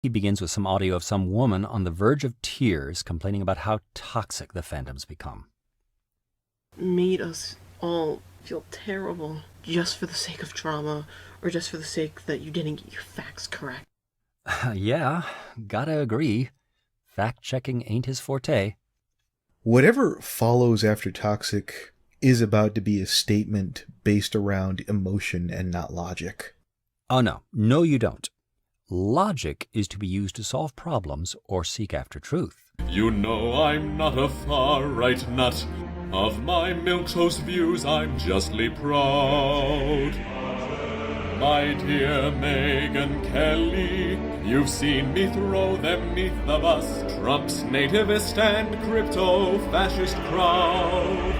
He begins with some audio of some woman on the verge of tears complaining about how toxic the fandom's become. Made us all feel terrible just for the sake of drama, or just for the sake that you didn't get your facts correct. Yeah, gotta agree. Fact-checking ain't his forte. Whatever follows after toxic is about to be a statement based around emotion and not logic. Oh no. No, you don't. Logic is to be used to solve problems or seek after truth. You know I'm not a far-right nut. Of my milquetoast views I'm justly proud. My dear Megyn Kelly, you've seen me throw them 'neath the bus. Trump's nativist and crypto-fascist crowd.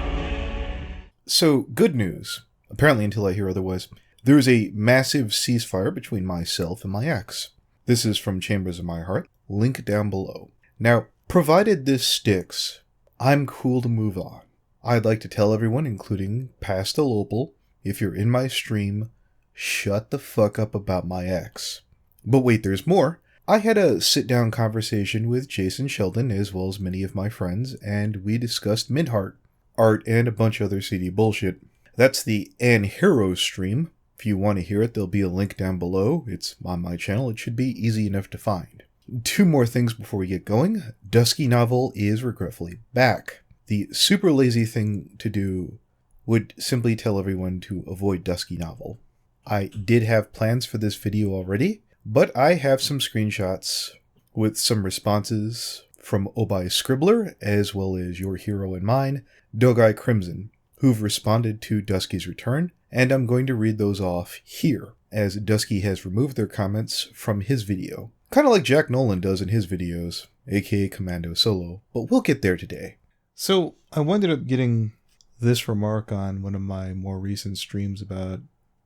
So, good news. Apparently, until I hear otherwise, there is a massive ceasefire between myself and my ex. This is from Chambers of My Heart. Link down below. Now, provided this sticks, I'm cool to move on. I'd like to tell everyone, including Pastel Opal, if you're in my stream, shut the fuck up about my ex. But wait, there's more. I had a sit-down conversation with Jason Sheldon, as well as many of my friends, and we discussed Midheart, art, and a bunch of other CD bullshit. That's the Ann Hero stream. If you want to hear it, there'll be a link down below. It's on my channel. It should be easy enough to find. Two more things before we get going. Dusky Novel is regretfully back. The super lazy thing to do would simply tell everyone to avoid Dusky Novel. I did have plans for this video already, but I have some screenshots with some responses from Obai Scribbler, as well as your hero and mine, Dogi Crimson, who've responded to Dusky's return, and I'm going to read those off here, as Dusky has removed their comments from his video. Kind of like Jack Nolan does in his videos, aka Commando Solo, but we'll get there today. So, I ended up getting this remark on one of my more recent streams about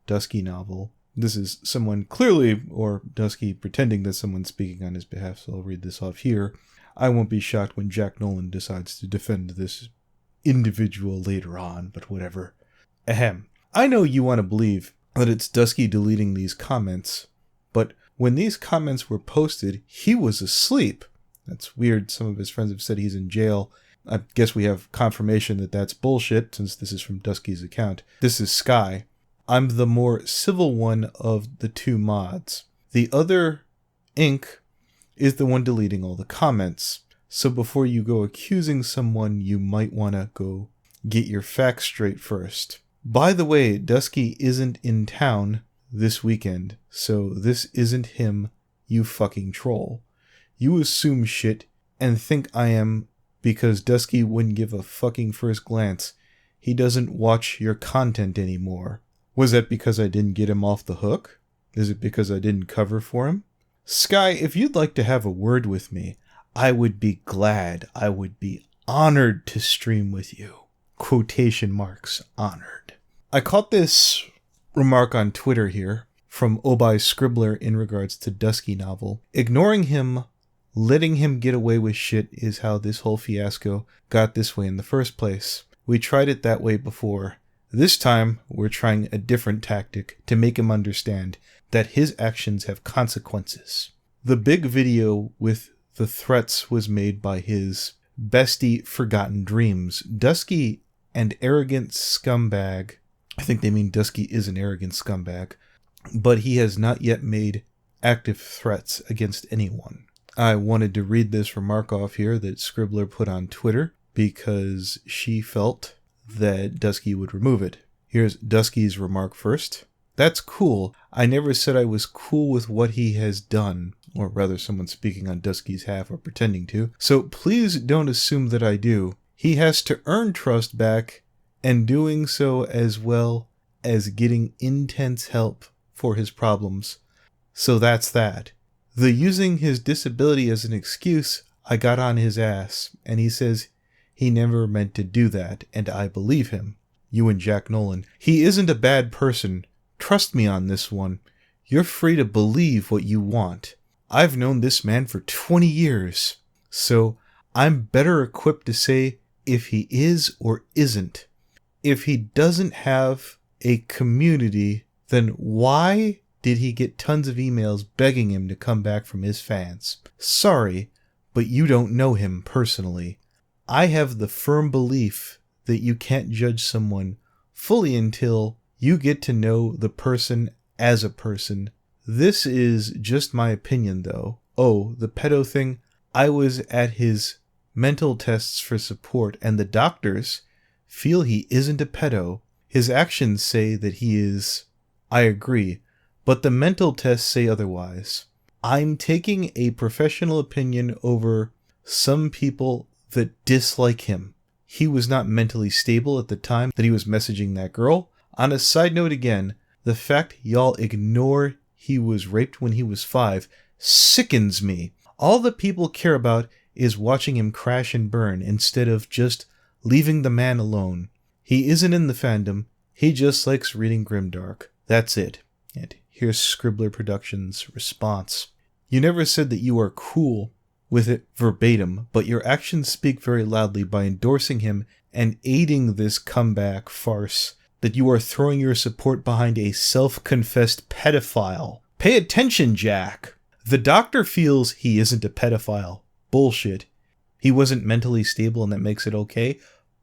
Dusky Novel. This is someone clearly, or Dusky pretending that someone's speaking on his behalf, so I'll read this off here. I won't be shocked when Jack Nolan decides to defend this individual later on, but whatever. Ahem. I know you want to believe that it's Dusky deleting these comments, but when these comments were posted, he was asleep. That's weird. Some of his friends have said he's in jail. I guess we have confirmation that that's bullshit, since this is from Dusky's account. This is Sky. I'm the more civil one of the two mods. The other, Ink, is the one deleting all the comments. So before you go accusing someone, you might want to go get your facts straight first. By the way, Dusky isn't in town this weekend, so this isn't him, you fucking troll. You assume shit and think I am because Dusky wouldn't give a fucking first glance. He doesn't watch your content anymore. Was that because I didn't get him off the hook? Is it because I didn't cover for him? Sky, if you'd like to have a word with me, I would be glad. I would be honored to stream with you. Quotation marks, honored. I caught this remark on Twitter here from Obai Scribbler in regards to Dusky Novel. Ignoring him, letting him get away with shit is how this whole fiasco got this way in the first place. We tried it that way before. This time, we're trying a different tactic to make him understand that his actions have consequences. The big video with the threats was made by his bestie Forgotten Dreams. Dusky, an arrogant scumbag. I think they mean Dusky is an arrogant scumbag, but he has not yet made active threats against anyone. I wanted to read this remark off here that Scribbler put on Twitter because she felt that Dusky would remove it. Here's Dusky's remark first. That's cool. I never said I was cool with what he has done. Or rather, someone speaking on Dusky's half or pretending to. So please don't assume that I do. He has to earn trust back, and doing so as well as getting intense help for his problems. So that's that. The using his disability as an excuse, I got on his ass, and he says he never meant to do that, and I believe him. You and Jack Nolan. He isn't a bad person. Trust me on this one. You're free to believe what you want. I've known this man for 20 years, so I'm better equipped to say if he is or isn't. If he doesn't have a community, then why did he get tons of emails begging him to come back from his fans. Sorry, but you don't know him personally. I have the firm belief that you can't judge someone fully until you get to know the person as a person. This is just my opinion, though. Oh, the pedo thing. I was at his mental tests for support, and the doctors feel he isn't a pedo. His actions say that he is. I agree, but the mental tests say otherwise. I'm taking a professional opinion over some people that dislike him. He was not mentally stable at the time that he was messaging that girl. On a side note again, the fact y'all ignore he was raped when he was 5 sickens me. All the people care about is watching him crash and burn instead of just leaving the man alone. He isn't in the fandom. He just likes reading grimdark. That's it. And here's Scribbler Productions' response. You never said that you are cool with it verbatim, but your actions speak very loudly by endorsing him and aiding this comeback farce that you are throwing your support behind a self-confessed pedophile. Pay attention, Jack. The doctor feels he isn't a pedophile. Bullshit. He wasn't mentally stable and that makes it okay.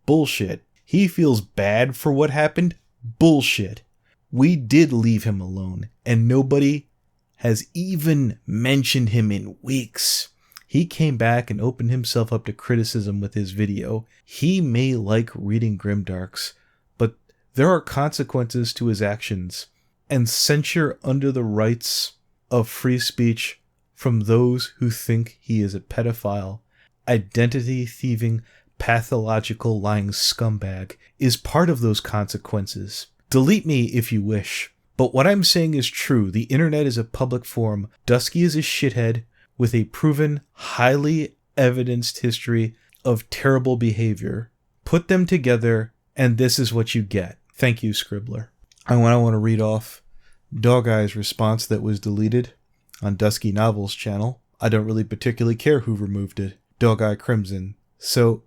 Bullshit. He feels bad for what happened. Bullshit. We did leave him alone, and nobody has even mentioned him in weeks. He came back and opened himself up to criticism with his video. He may like reading grimdarks, but there are consequences to his actions, and censure under the rights of free speech from those who think he is a pedophile, identity-thieving, pathological lying scumbag is part of those consequences. Delete me if you wish. But what I'm saying is true. The internet is a public forum. Dusky is a shithead with a proven, highly evidenced history of terrible behavior. Put them together, and this is what you get. Thank you, Scribbler. I want to read off Dog Eye's response that was deleted on Dusky Novel's channel. I don't really particularly care who removed it. Dogi Crimson. So,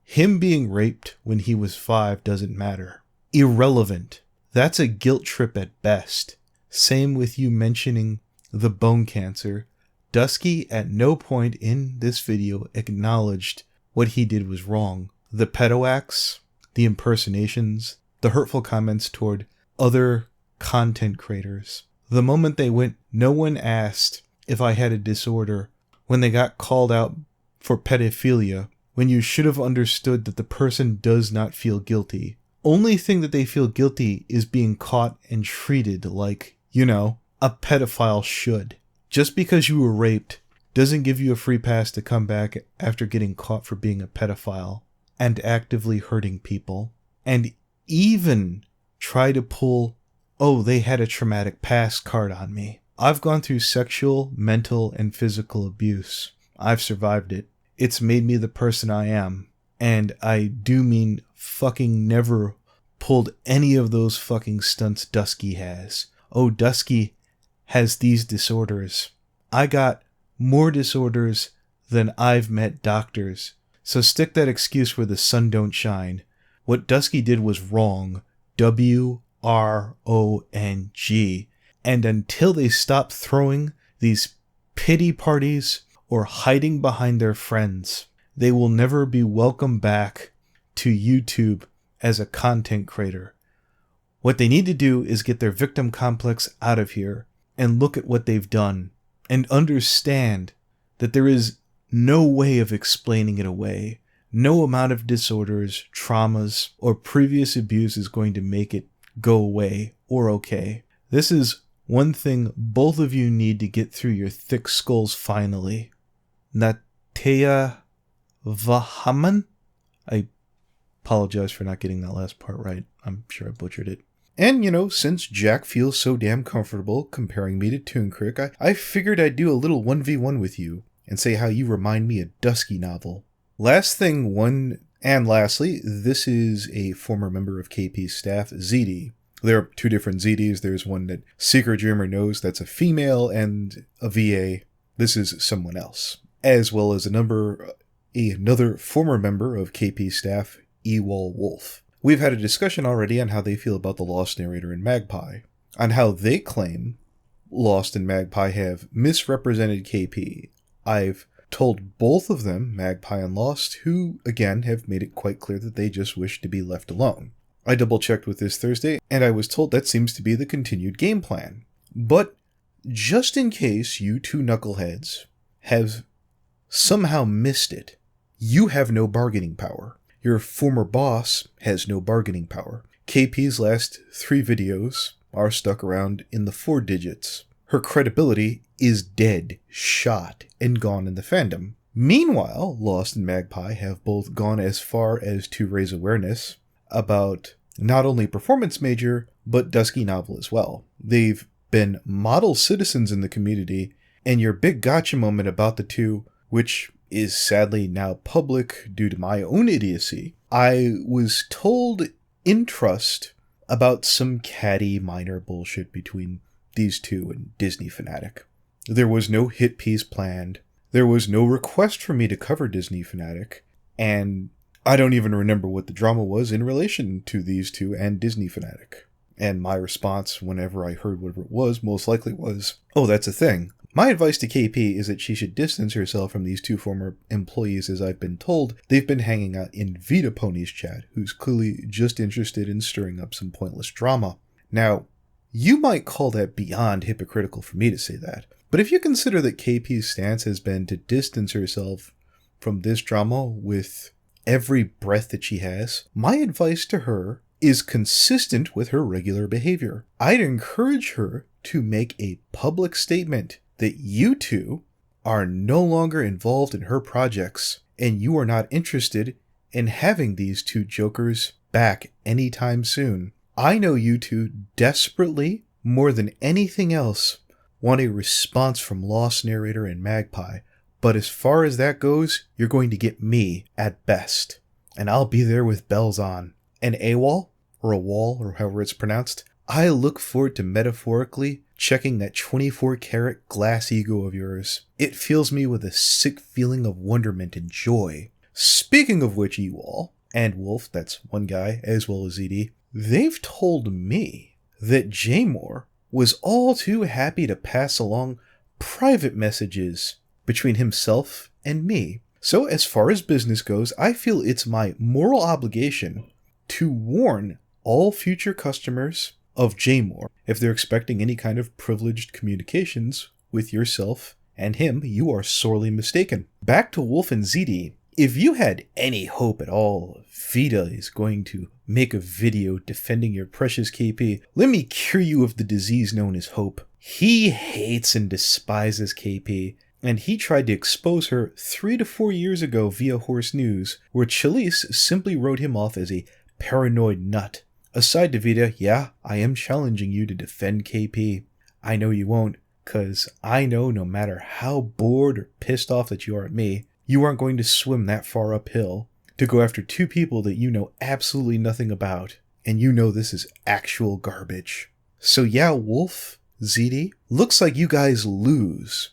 him being raped when he was 5 doesn't matter. Irrelevant. That's a guilt trip at best. Same with you mentioning the bone cancer. Dusky at no point in this video acknowledged what he did was wrong. The pedo acts, the impersonations, the hurtful comments toward other content creators. The moment they went, no one asked if I had a disorder when they got called out for pedophilia, when you should have understood that the person does not feel guilty. Only thing that they feel guilty is being caught and treated like, a pedophile should. Just because you were raped doesn't give you a free pass to come back after getting caught for being a pedophile and actively hurting people. And even try to pull, they had a traumatic past card on me. I've gone through sexual, mental, and physical abuse. I've survived it. It's made me the person I am. And I do mean fucking never pulled any of those fucking stunts Dusky has. Oh, Dusky has these disorders. I got more disorders than I've met doctors. So stick that excuse where the sun don't shine. What Dusky did was wrong. WRONG. And until they stop throwing these pity parties or hiding behind their friends, they will never be welcome back to YouTube as a content creator. What they need to do is get their victim complex out of here and look at what they've done and understand that there is no way of explaining it away. No amount of disorders, traumas, or previous abuse is going to make it go away or okay. This is one thing both of you need to get through your thick skulls finally. Natea Vahaman? I apologize for not getting that last part right. I'm sure I butchered it. And, since Jack feels so damn comfortable comparing me to Tooncrick, I figured I'd do a little 1v1 with you and say how you remind me of Dusky Novel. Lastly, this is a former member of KP's staff, ZD. There are 2 different ZDs. There's one that Secret Dreamer knows that's a female and a VA. This is someone else. As well as another former member of KP's staff, Ewall Wolf. We've had a discussion already on how they feel about the Lost Narrator in Magpie, on how they claim Lost and Magpie have misrepresented KP. I've told both of them, Magpie and Lost, who, again, have made it quite clear that they just wish to be left alone. I double-checked with this Thursday, and I was told that seems to be the continued game plan. But just in case you two knuckleheads have somehow missed it, you have no bargaining power. Your former boss has no bargaining power. KP's last 3 videos are stuck around in the 4 digits. Her credibility is dead, shot, and gone in the fandom. Meanwhile, Lost and Magpie have both gone as far as to raise awareness about not only Performance Major, but Dusky Novel as well. They've been model citizens in the community, and your big gotcha moment about the two, which is sadly now public due to my own idiocy, I was told in trust about some catty minor bullshit between these two and Disney Fanatic. There was no hit piece planned. There was no request for me to cover Disney Fanatic, and I don't even remember what the drama was in relation to these two and Disney Fanatic. And my response whenever I heard whatever it was most likely was, oh, that's a thing. My advice to KP is that she should distance herself from these 2 former employees, as I've been told they've been hanging out in Vita Pony's chat, who's clearly just interested in stirring up some pointless drama. Now, you might call that beyond hypocritical for me to say that, but if you consider that KP's stance has been to distance herself from this drama with every breath that she has, my advice to her is consistent with her regular behavior. I'd encourage her to make a public statement that you two are no longer involved in her projects and you are not interested in having these 2 jokers back anytime soon. I know you two desperately, more than anything else, want a response from Lost Narrator and Magpie, but as far as that goes, you're going to get me at best. And I'll be there with bells on. And AWOL, or a wall, or however it's pronounced, I look forward to metaphorically checking that 24-karat glass ego of yours. It fills me with a sick feeling of wonderment and joy. Speaking of which, AWOL, and Wolf, that's one guy, as well as ED, they've told me that Jaymore was all too happy to pass along private messages between himself and me. So as far as business goes, I feel it's my moral obligation to warn all future customers of Jaymore. If they're expecting any kind of privileged communications with yourself and him, you are sorely mistaken. Back to Wolf and ZD. If you had any hope at all Vita is going to make a video defending your precious KP, let me cure you of the disease known as hope. He hates and despises KP, and he tried to expose her 3 to 4 years ago via Horse News, where Chalice simply wrote him off as a paranoid nut. Aside to Vita, yeah, I am challenging you to defend KP. I know you won't, cause I know no matter how bored or pissed off that you are at me, you aren't going to swim that far uphill to go after 2 people that you know absolutely nothing about, and you know this is actual garbage. So yeah, Wolf, ZD, looks like you guys lose.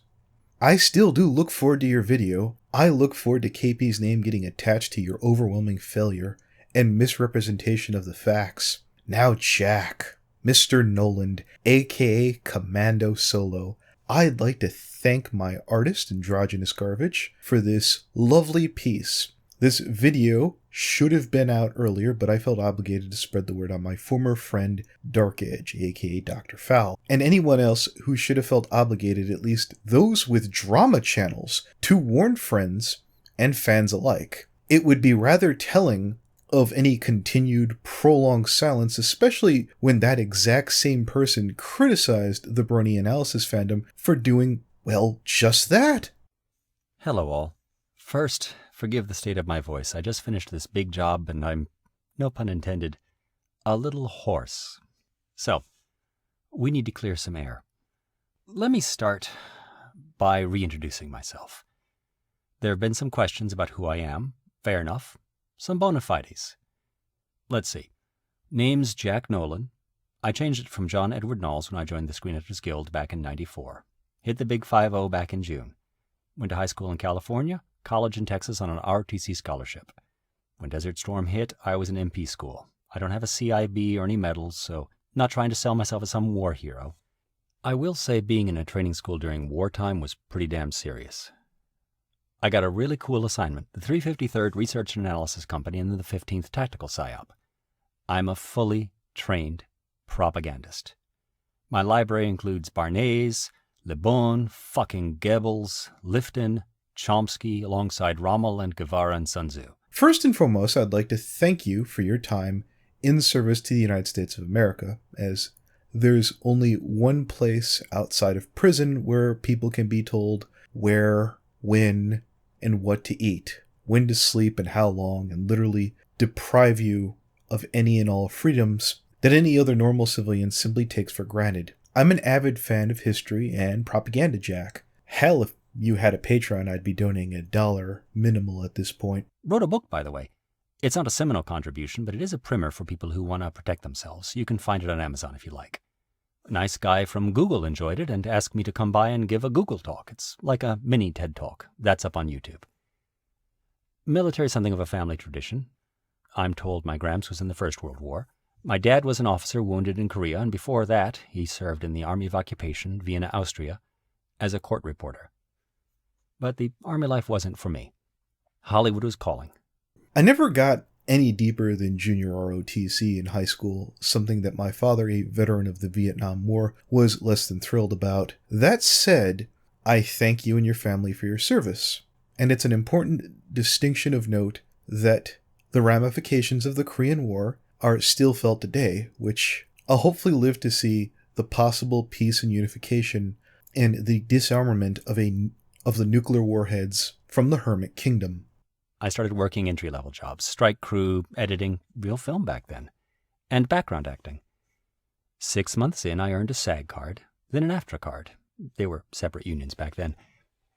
I still do look forward to your video. I look forward to KP's name getting attached to your overwhelming failure and misrepresentation of the facts. Now Jack, Mr. Nolan, aka Commando Solo, I'd like to thank my artist, Androgynous Garbage, for this lovely piece. This video should have been out earlier, but I felt obligated to spread the word on my former friend, Dark Edge, aka Dr. Fowl, and anyone else who should have felt obligated, at least those with drama channels, to warn friends and fans alike. It would be rather telling of any continued prolonged silence, especially when that exact same person criticized the Brony analysis fandom for doing, well, just that. Hello all. First, forgive the state of my voice. I just finished this big job and I'm, no pun intended, a little hoarse. So, we need to clear some air. Let me start by reintroducing myself. There have been some questions about who I am. Fair enough. Some bona fides. Let's see. Name's Jack Nolan. I changed it from John Edward Knowles when I joined the Screen Actors Guild back in '94. Hit the big 5-0 back in June. Went to high school in California, college in Texas on an ROTC scholarship. When Desert Storm hit, I was in MP school. I don't have a CIB or any medals, so not trying to sell myself as some war hero. I will say being in a training school during wartime was pretty damn serious. I got a really cool assignment, the 353rd Research and Analysis Company and the 15th Tactical PSYOP. I'm a fully trained propagandist. My library includes Barnés, Le Bon, fucking Goebbels, Lifton, Chomsky, alongside Rommel and Guevara and Sun Tzu. First and foremost, I'd like to thank you for your time in service to the United States of America, as there's only one place outside of prison where people can be told where, when, and what to eat, when to sleep and how long, and literally deprive you of any and all freedoms that any other normal civilian simply takes for granted. I'm an avid fan of history and propaganda, Jack. Hell, if you had a Patreon, I'd be donating $1 minimal at this point. Wrote a book, by the way. It's not a seminal contribution, but it is a primer for people who want to protect themselves. You can find it on Amazon if you like. A nice guy from Google enjoyed it and asked me to come by and give a Google talk. It's like a mini TED Talk. That's up on YouTube. Military is something of a family tradition. I'm told my Gramps was in the First World War. My dad was an officer wounded in Korea, and before that, he served in the Army of Occupation, Vienna, Austria, as a court reporter. But the Army life wasn't for me. Hollywood was calling. I never got any deeper than junior ROTC in high school, something that my father, a veteran of the Vietnam War, was less than thrilled about. That said, I thank you and your family for your service. And it's an important distinction of note that the ramifications of the Korean War are still felt today, which I'll hopefully live to see the possible peace and unification and the disarmament of the nuclear warheads from the Hermit Kingdom. I started working entry-level jobs, strike crew, editing, real film back then, and background acting. 6 months in, I earned a SAG card, then an AFTRA card. They were separate unions back then.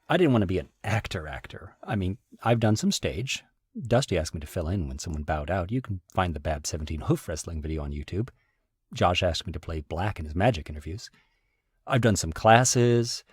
I didn't want to be an actor. I mean, I've done some stage. Dusty asked me to fill in when someone bowed out. You can find the Bab 17 hoof wrestling video on YouTube. Josh asked me to play Black in his magic interviews. I've done some classes,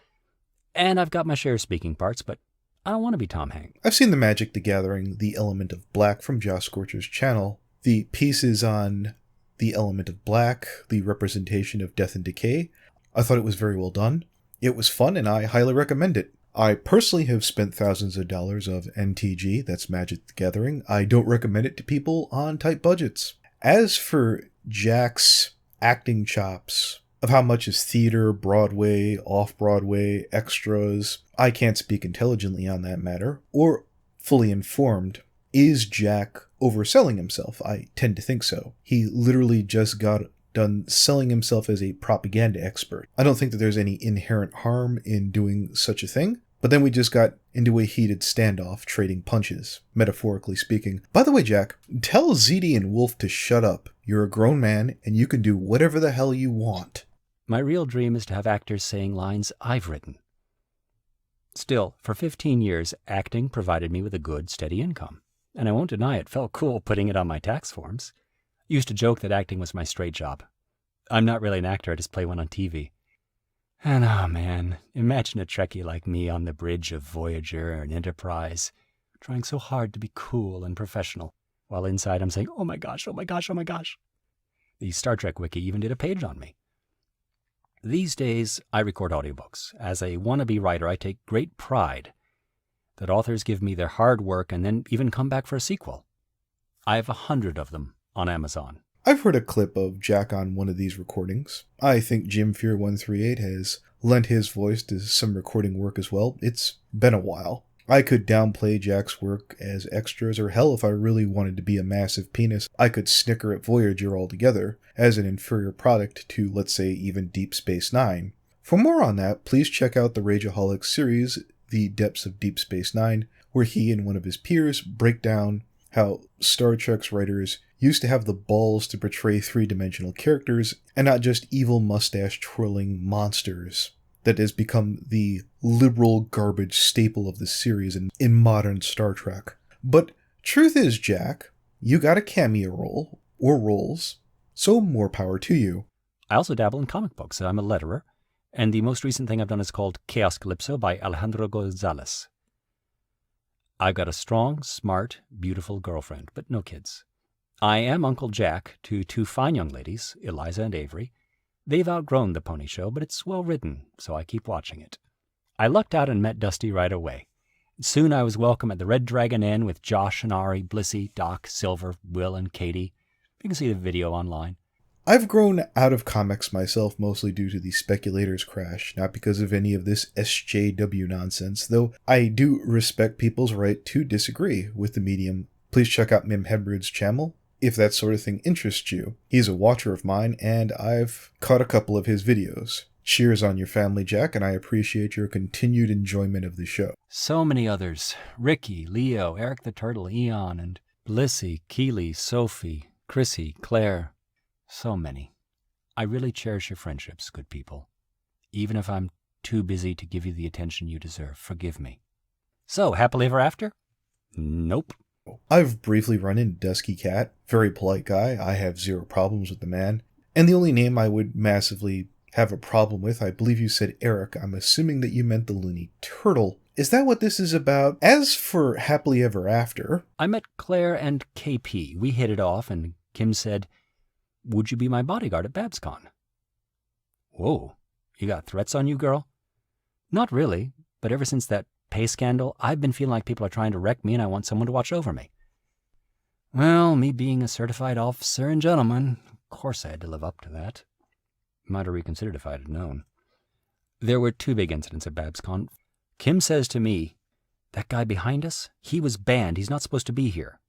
and I've got my share of speaking parts, but I don't want to be Tom Hanks. I've seen the Magic the Gathering, The Element of Black from Josh Scorcher's channel. The pieces on The Element of Black, the representation of death and decay, I thought it was very well done. It was fun, and I highly recommend it. I personally have spent thousands of dollars of NTG, that's Magic the Gathering. I don't recommend it to people on tight budgets. As for Jack's acting chops, of how much is theater, Broadway, off-Broadway, extras, I can't speak intelligently on that matter, or fully informed. Is Jack overselling himself? I tend to think so. He literally just got done selling himself as a propaganda expert. I don't think that there's any inherent harm in doing such a thing, but then we just got into a heated standoff, trading punches, metaphorically speaking. By the way, Jack, tell ZD and Wolf to shut up. You're a grown man, and you can do whatever the hell you want. My real dream is to have actors saying lines I've written. Still, for 15 years, acting provided me with a good, steady income. And I won't deny it felt cool putting it on my tax forms. Used to joke that acting was my straight job. I'm not really an actor, I just play one on TV. And oh man, imagine a Trekkie like me on the bridge of Voyager and Enterprise, trying so hard to be cool and professional, while inside I'm saying, oh my gosh, oh my gosh, oh my gosh. The Star Trek Wiki even did a page on me. These days, I record audiobooks. As a wannabe writer, I take great pride that authors give me their hard work and then even come back for a sequel. I have 100 of them on Amazon. I've heard a clip of Jack on one of these recordings. I think Jim Fear 138 has lent his voice to some recording work as well. It's been a while. I could downplay Jack's work as extras, or hell, if I really wanted to be a massive penis, I could snicker at Voyager altogether as an inferior product to, let's say, even Deep Space Nine. For more on that, please check out the Rageholic series, The Depths of Deep Space Nine, where he and one of his peers break down how Star Trek's writers used to have the balls to portray three-dimensional characters and not just evil mustache-twirling monsters that has become the liberal garbage staple of the series in modern Star Trek. But truth is, Jack, you got a cameo role, or roles, so more power to you. I also dabble in comic books. I'm a letterer, and the most recent thing I've done is called Chaos Calypso by Alejandro Gonzalez. I've got a strong, smart, beautiful girlfriend, but no kids. I am Uncle Jack to two fine young ladies, Eliza and Avery, They've outgrown the pony show, but it's well written, so I keep watching it. I lucked out and met Dusty right away. Soon I was welcome at the Red Dragon Inn with Josh and Ari, Blissy, Doc, Silver, Will, and Katie. You can see the video online. I've grown out of comics myself mostly due to the Speculators crash, not because of any of this SJW nonsense, though I do respect people's right to disagree with the medium. Please check out mimiheadroom's channel if that sort of thing interests you. He's a watcher of mine, and I've caught a couple of his videos. Cheers on your family, Jack, and I appreciate your continued enjoyment of the show. So many others. Ricky, Leo, Eric the Turtle, Eon, and Blissy, Keely, Sophie, Chrissy, Claire. So many. I really cherish your friendships, good people. Even if I'm too busy to give you the attention you deserve, forgive me. So, happily ever after? Nope. I've briefly run into Dusky Cat. Very polite guy. I have zero problems with the man. And the only name I would massively have a problem with, I believe you said Eric. I'm assuming that you meant the Looney Turtle. Is that what this is about? As for happily ever after... I met Claire and KP. We hit it off, and Kim said, "Would you be my bodyguard at BabsCon?" Whoa, you got threats on you, girl? Not really, but ever since that pay scandal, I've been feeling like people are trying to wreck me and I want someone to watch over me. Well, me being a certified officer and gentleman, of course I had to live up to that. Might have reconsidered if I had known. There were 2 big incidents at BabsCon. Kim says to me, "That guy behind us, he was banned. He's not supposed to be here."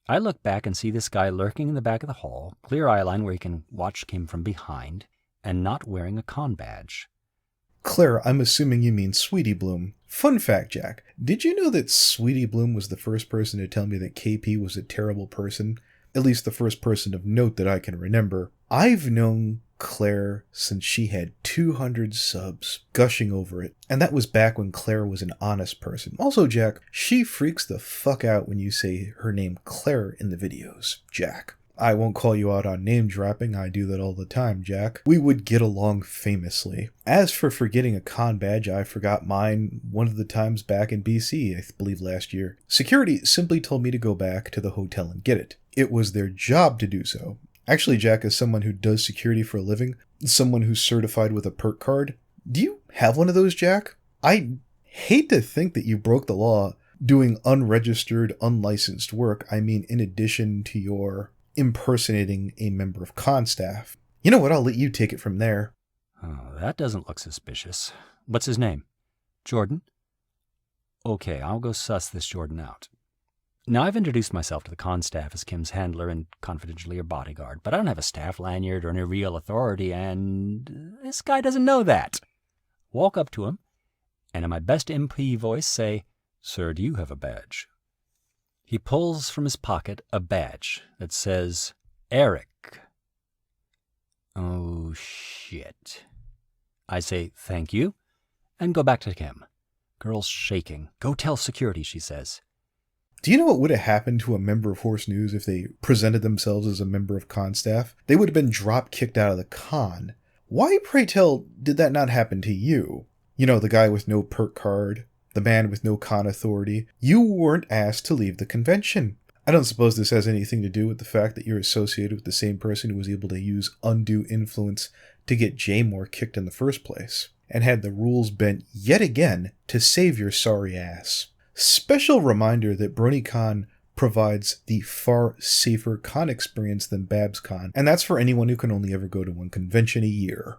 I look back and see this guy lurking in the back of the hall, clear eyeline where you can watch him from behind, and not wearing a con badge. Claire, I'm assuming you mean Sweetie Bloom. Fun fact, Jack. Did you know that Sweetie Bloom was the first person to tell me that KP was a terrible person? At least the first person of note that I can remember. I've known Claire since she had 200 subs, gushing over it. And that was back when Claire was an honest person. Also, Jack, she freaks the fuck out when you say her name Claire in the videos, Jack. I won't call you out on name dropping, I do that all the time, Jack. We would get along famously. As for forgetting a con badge, I forgot mine one of the times back in BC, I believe last year. Security simply told me to go back to the hotel and get it. It was their job to do so. Actually, Jack, as someone who does security for a living, someone who's certified with a perk card, do you have one of those, Jack? I hate to think that you broke the law doing unregistered, unlicensed work. I mean, in addition to your impersonating a member of con staff. You know what? I'll let you take it from there. Oh, that doesn't look suspicious. What's his name? Jordan? Okay, I'll go suss this Jordan out. Now, I've introduced myself to the con staff as Kim's handler and confidentially her bodyguard, but I don't have a staff lanyard or any real authority, and this guy doesn't know that. Walk up to him, and in my best MP voice say, "Sir, do you have a badge?" He pulls from his pocket a badge that says, Eric. Oh, shit. I say, "Thank you," and go back to Kim. Girl's shaking. "Go tell security," she says. Do you know what would have happened to a member of Horse News if they presented themselves as a member of con staff? They would have been drop-kicked out of the con. Why, pray tell, did that not happen to you? You know, the guy with no perk card, the man with no con authority. You weren't asked to leave the convention. I don't suppose this has anything to do with the fact that you're associated with the same person who was able to use undue influence to get Jaymore kicked in the first place, and had the rules bent yet again to save your sorry ass. Special reminder that BronyCon provides the far safer con experience than BabsCon, and that's for anyone who can only ever go to one convention a year.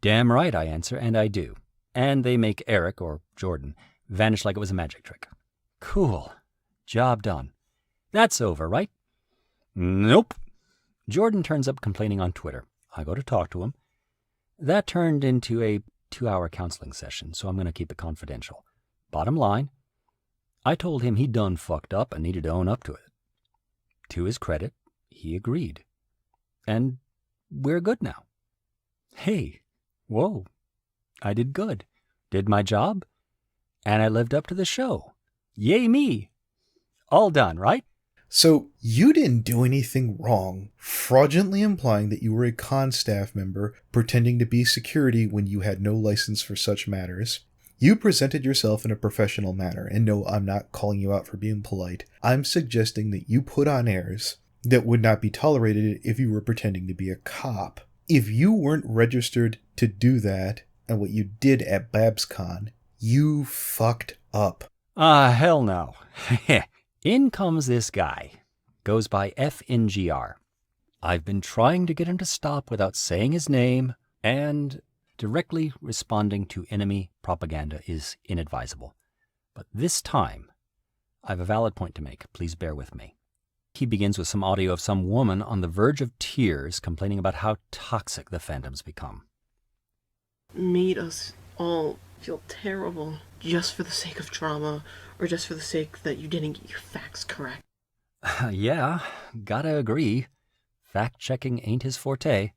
Damn right, I answer, and I do. And they make Eric, or Jordan, vanish like it was a magic trick. Cool. Job done. That's over, right? Nope. Jordan turns up complaining on Twitter. I go to talk to him. That turned into a 2-hour counseling session, so I'm going to keep it confidential. Bottom line, I told him he done fucked up and needed to own up to it. To his credit, he agreed. And we're good now. Hey, whoa, I did good. Did my job, and I lived up to the show. Yay me. All done, right? So, you didn't do anything wrong, fraudulently implying that you were a con staff member pretending to be security when you had no license for such matters. You presented yourself in a professional manner, and no, I'm not calling you out for being polite. I'm suggesting that you put on airs that would not be tolerated if you were pretending to be a cop. if you weren't registered to do that and what you did at BabsCon, you fucked up. Hell no. In comes this guy. Goes by FNGR. I've been trying to get him to stop without saying his name, and directly responding to enemy propaganda is inadvisable. But this time, I have a valid point to make. Please bear with me. He begins with some audio of some woman on the verge of tears complaining about how toxic the fandom's become. Made us all feel terrible just for the sake of drama, or just for the sake that you didn't get your facts correct. Yeah, gotta agree. Fact-checking ain't his forte.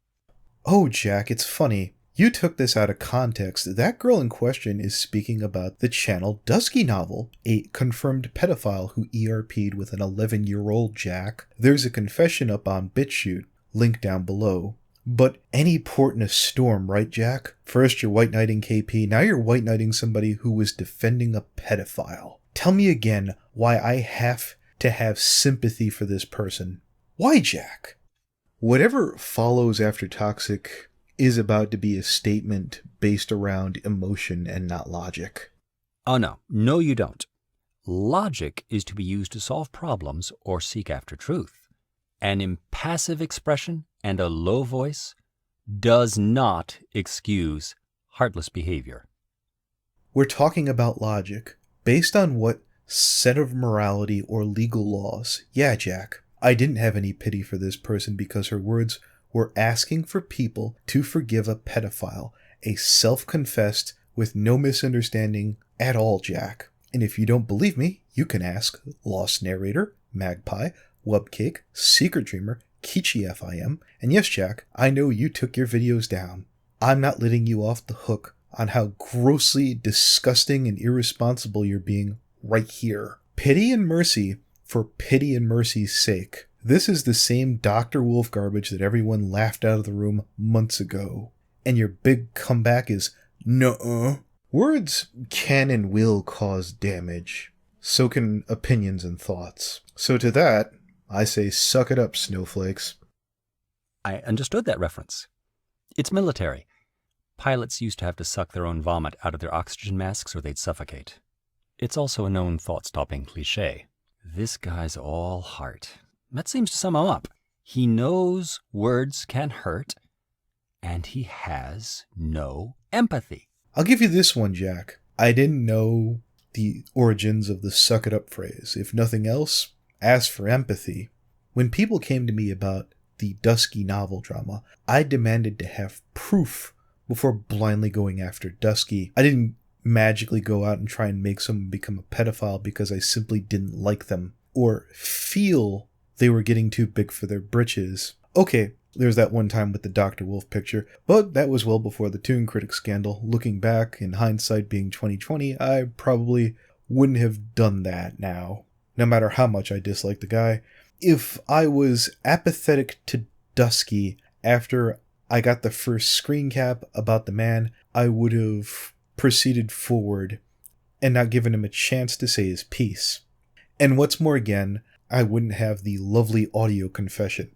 Oh, Jack, it's funny. You took this out of context. That girl in question is speaking about the channel Dusky Novel, a confirmed pedophile who ERP'd with an 11-year-old, Jack. There's a confession up on BitChute, link down below. But any port in a storm, right, Jack? First you're white knighting KP, now you're white knighting somebody who was defending a pedophile. Tell me again why I have to have sympathy for this person. Why, Jack? Whatever follows after Toxic is about to be a statement based around emotion and not logic. Oh no. No, you don't. Logic is to be used to solve problems or seek after truth. An impassive expression and a low voice does not excuse heartless behavior. We're talking about logic. Based on what set of morality or legal laws? Yeah, Jack. I didn't have any pity for this person because her words were asking for people to forgive a pedophile, a self-confessed with no misunderstanding at all, Jack. And if you don't believe me, you can ask Lost Narrator, Magpie, Webcake, Secret Dreamer, Kichi FIM, and yes, Jack, I know you took your videos down. I'm not letting you off the hook on how grossly disgusting and irresponsible you're being right here. Pity and mercy for pity and mercy's sake. This is the same Dr. Wolf garbage that everyone laughed out of the room months ago. And your big comeback is, nuh-uh. Words can and will cause damage. So can opinions and thoughts. So to that, I say suck it up, snowflakes. I understood that reference. It's military. Pilots used to have to suck their own vomit out of their oxygen masks or they'd suffocate. It's also a known thought-stopping cliché. This guy's all heart. That seems to sum him up. He knows words can hurt, and he has no empathy. I'll give you this one, Jack. I didn't know the origins of the suck it up phrase. If nothing else, as for empathy, when people came to me about the Dusky Novel drama, I demanded to have proof before blindly going after Dusky. I didn't magically go out and try and make someone become a pedophile because I simply didn't like them or feel they were getting too big for their britches. Okay, there's that one time with the Dr. Wolf picture, but that was well before the Toon Critic scandal. Looking back, in hindsight being 2020, I probably wouldn't have done that now, no matter how much I dislike the guy. If I was apathetic to Dusky after I got the first screen cap about the man, I would have proceeded forward and not given him a chance to say his piece. And what's more again, I wouldn't have the lovely audio confession.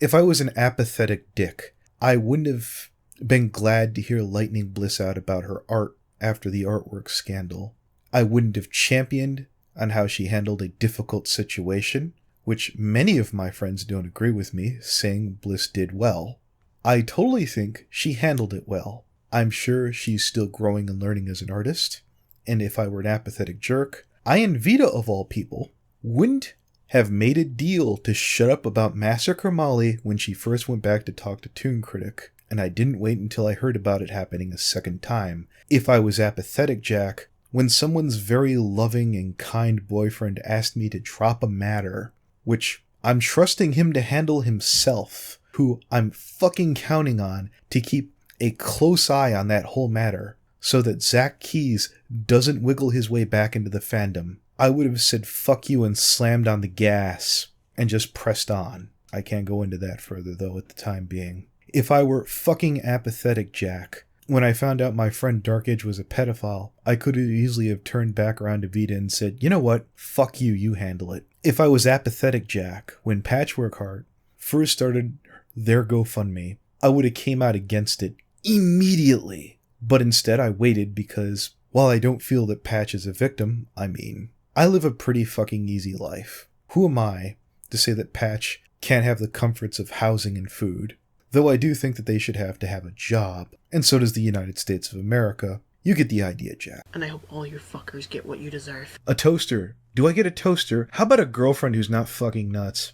If I was an apathetic dick, I wouldn't have been glad to hear Lightning Bliss out about her art after the artwork scandal. I wouldn't have championed on how she handled a difficult situation, which many of my friends don't agree with me, saying Bliss did well. I totally think she handled it well. I'm sure she's still growing and learning as an artist, and if I were an apathetic jerk, I and Vita of all people wouldn't have made a deal to shut up about Massacre Molly when she first went back to talk to Toon Critic, and I didn't wait until I heard about it happening a second time. If I was apathetic, Jack, when someone's very loving and kind boyfriend asked me to drop a matter, which I'm trusting him to handle himself, who I'm fucking counting on to keep a close eye on that whole matter, so that Zach Keys doesn't wiggle his way back into the fandom, I would have said fuck you and slammed on the gas and just pressed on. I can't go into that further though at the time being. If I were fucking apathetic, Jack, when I found out my friend Dark Edge was a pedophile, I could easily have turned back around to Vita and said, you know what, fuck you, you handle it. If I was apathetic, Jack, when Patchwork Heart first started their GoFundMe, I would have came out against it immediately. But instead I waited because, while I don't feel that Patch is a victim, I live a pretty fucking easy life. Who am I to say that Patch can't have the comforts of housing and food? Though I do think that they should have to have a job, and so does the United States of America. You get the idea, Jack. And I hope all your fuckers get what you deserve. A toaster. Do I get a toaster? How about a girlfriend who's not fucking nuts?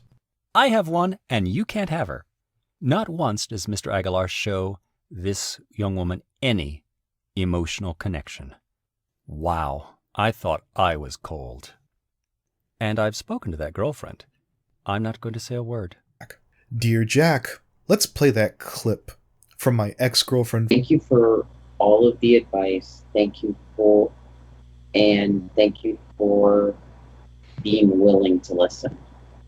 I have one, and you can't have her. Not once does Mr. Aguilar show this young woman any emotional connection. Wow, I thought I was cold. And I've spoken to that girlfriend. I'm not going to say a word. Dear Jack, let's play that clip from my ex-girlfriend. Thank you for all of the advice. Thank you for being willing to listen.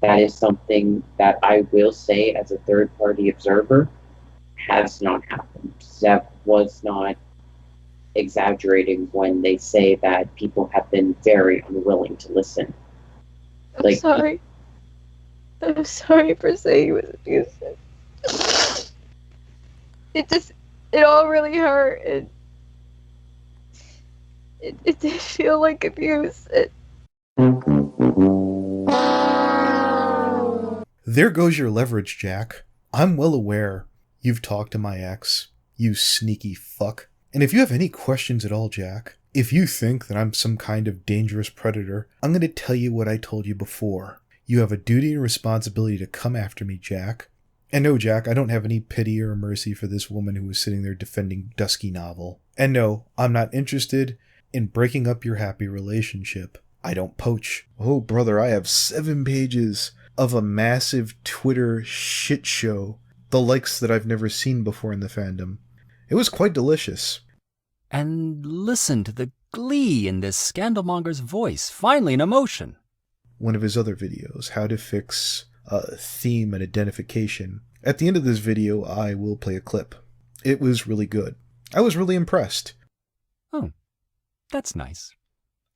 That is something that I will say as a third-party observer has not happened. Zev was not exaggerating when they say that people have been very unwilling to listen. I'm sorry. I'm sorry for saying it was abusive. It all really hurt, and it did feel like abuse. There goes your leverage, Jack. I'm well aware you've talked to my ex, you sneaky fuck. And if you have any questions at all, Jack, if you think that I'm some kind of dangerous predator, I'm going to tell you what I told you before. You have a duty and responsibility to come after me, Jack. And no, Jack, I don't have any pity or mercy for this woman who was sitting there defending Dusky Novel. And no, I'm not interested in breaking up your happy relationship. I don't poach. Oh, brother, I have 7 pages of a massive Twitter shit show, the likes that I've never seen before in the fandom. It was quite delicious. And listen to the glee in this scandalmonger's voice, finally an emotion. One of his other videos, how to fix theme and identification. At the end of this video, I will play a clip. It was really good. I was really impressed. Oh, that's nice.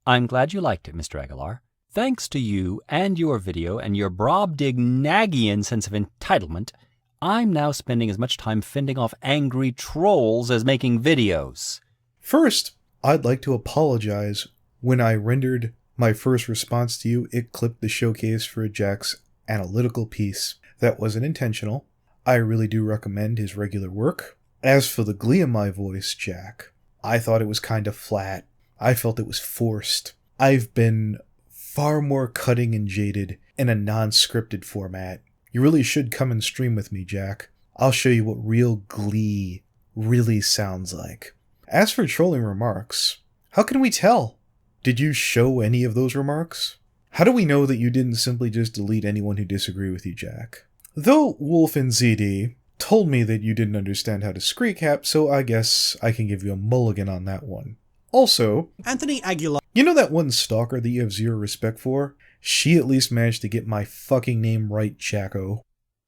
I'm glad you liked it, Mr. Aguilar. Thanks to you and your video and your Brobdingnagian sense of entitlement, I'm now spending as much time fending off angry trolls as making videos. First, I'd like to apologize. When I rendered my first response to you, it clipped the showcase for Jack's analytical piece. That wasn't intentional. I really do recommend his regular work. As for the glee in my voice, Jack, I thought it was kind of flat. I felt it was forced. I've been far more cutting and jaded in a non-scripted format. You really should come and stream with me, Jack. I'll show you what real glee really sounds like. As for trolling remarks, how can we tell? Did you show any of those remarks? How do we know that you didn't simply just delete anyone who disagreed with you, Jack? Though Wolf and ZD told me that you didn't understand how to screen cap, so I guess I can give you a mulligan on that one. Also, Anthony Aguilar. You know that one stalker that you have zero respect for? She at least managed to get my fucking name right, Jacko.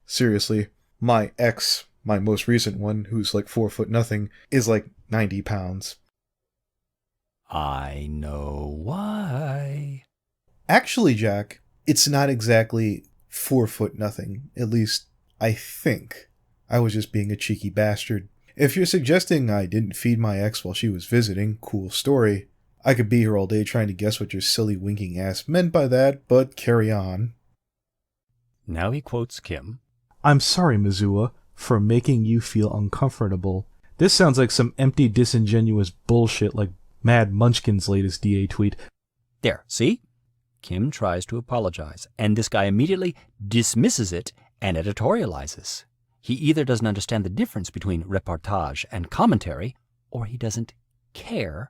Seriously, my ex, my most recent one, who's like 4'0", is like 90 pounds. I know why. Actually, Jack, it's not exactly 4'0", at least I think. I was just being a cheeky bastard. If you're suggesting I didn't feed my ex while she was visiting, cool story. I could be here all day trying to guess what your silly winking ass meant by that, but carry on. Now he quotes Kim. I'm sorry, Mizua, for making you feel uncomfortable. This sounds like some empty, disingenuous bullshit like Mad Munchkin's latest DA tweet. There, see? Kim tries to apologize, and this guy immediately dismisses it and editorializes. He either doesn't understand the difference between reportage and commentary, or he doesn't care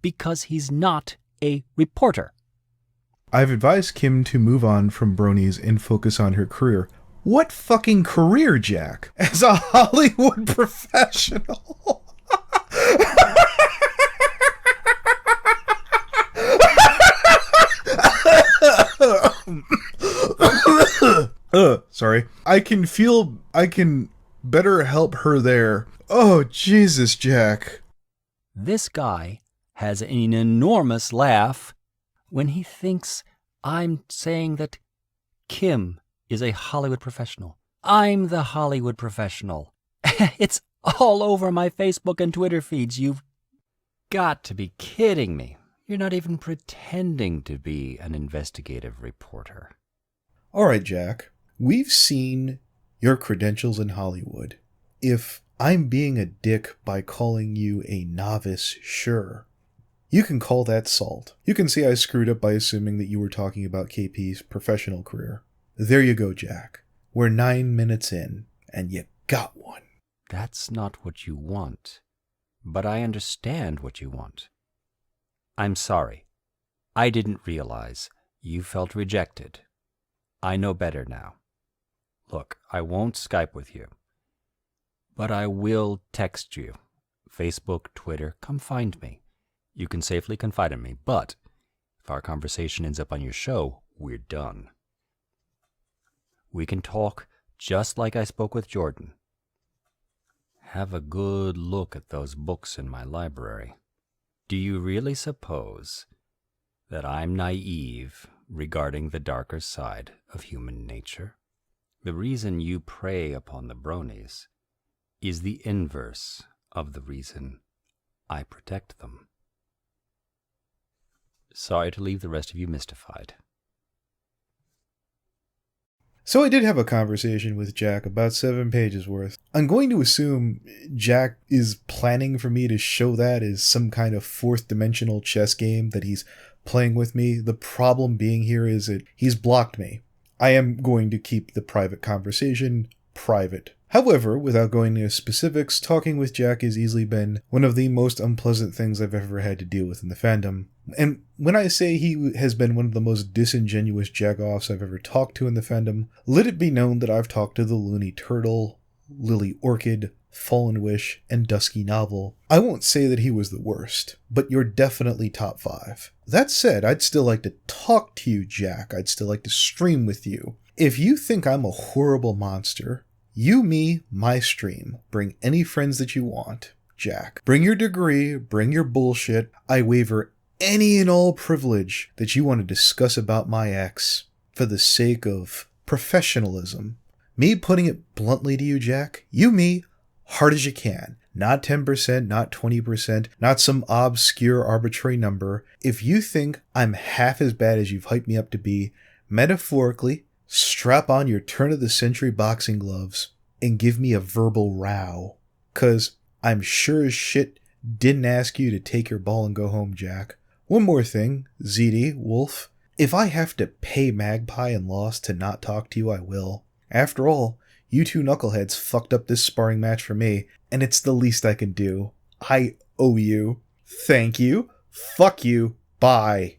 because he's not a reporter. I've advised Kim to move on from Bronies and focus on her career. What fucking career, Jack? As a Hollywood professional. Sorry. I can better help her there. Oh, Jesus, Jack. This guy has an enormous laugh when he thinks I'm saying that Kim is a Hollywood professional. I'm the Hollywood professional. It's all over my Facebook and Twitter feeds. You've got to be kidding me. You're not even pretending to be an investigative reporter. All right, Jack. We've seen your credentials in Hollywood. If I'm being a dick by calling you a novice, sure. You can call that salt. You can see I screwed up by assuming that you were talking about KP's professional career. There you go, Jack. We're 9 minutes in, and you got one. That's not what you want. But I understand what you want. I'm sorry. I didn't realize you felt rejected. I know better now. Look, I won't Skype with you. But I will text you. Facebook, Twitter, come find me. You can safely confide in me, but if our conversation ends up on your show, we're done. We can talk just like I spoke with Jordan. Have a good look at those books in my library. Do you really suppose that I'm naive regarding the darker side of human nature? The reason you prey upon the bronies is the inverse of the reason I protect them. Sorry to leave the rest of you mystified. So I did have a conversation with Jack, about 7 pages worth. I'm going to assume Jack is planning for me to show that as some kind of fourth dimensional chess game that he's playing with me. The problem being here is that he's blocked me. I am going to keep the private conversation private. However, without going into specifics, talking with Jack has easily been one of the most unpleasant things I've ever had to deal with in the fandom. And when I say he has been one of the most disingenuous jagoffs I've ever talked to in the fandom, let it be known that I've talked to the Looney Turtle, Lily Orchid, Fallen Wish, and Dusky Novel. I won't say that he was the worst, but you're definitely top 5. That said, I'd still like to talk to you, Jack. I'd still like to stream with you. If you think I'm a horrible monster, you, me, my stream. Bring any friends that you want, Jack. Bring your degree, bring your bullshit. I waiver any and all privilege that you want to discuss about my ex for the sake of professionalism. Me putting it bluntly to you, Jack, you, me, hard as you can. Not 10%, not 20%, not some obscure arbitrary number. If you think I'm half as bad as you've hyped me up to be, metaphorically, strap on your turn-of-the-century boxing gloves and give me a verbal row. 'Cause I'm sure as shit didn't ask you to take your ball and go home, Jack. One more thing, ZD, Wolf. If I have to pay Magpie and Lost to not talk to you, I will. After all, you two knuckleheads fucked up this sparring match for me, and it's the least I can do. I owe you. Thank you. Fuck you. Bye.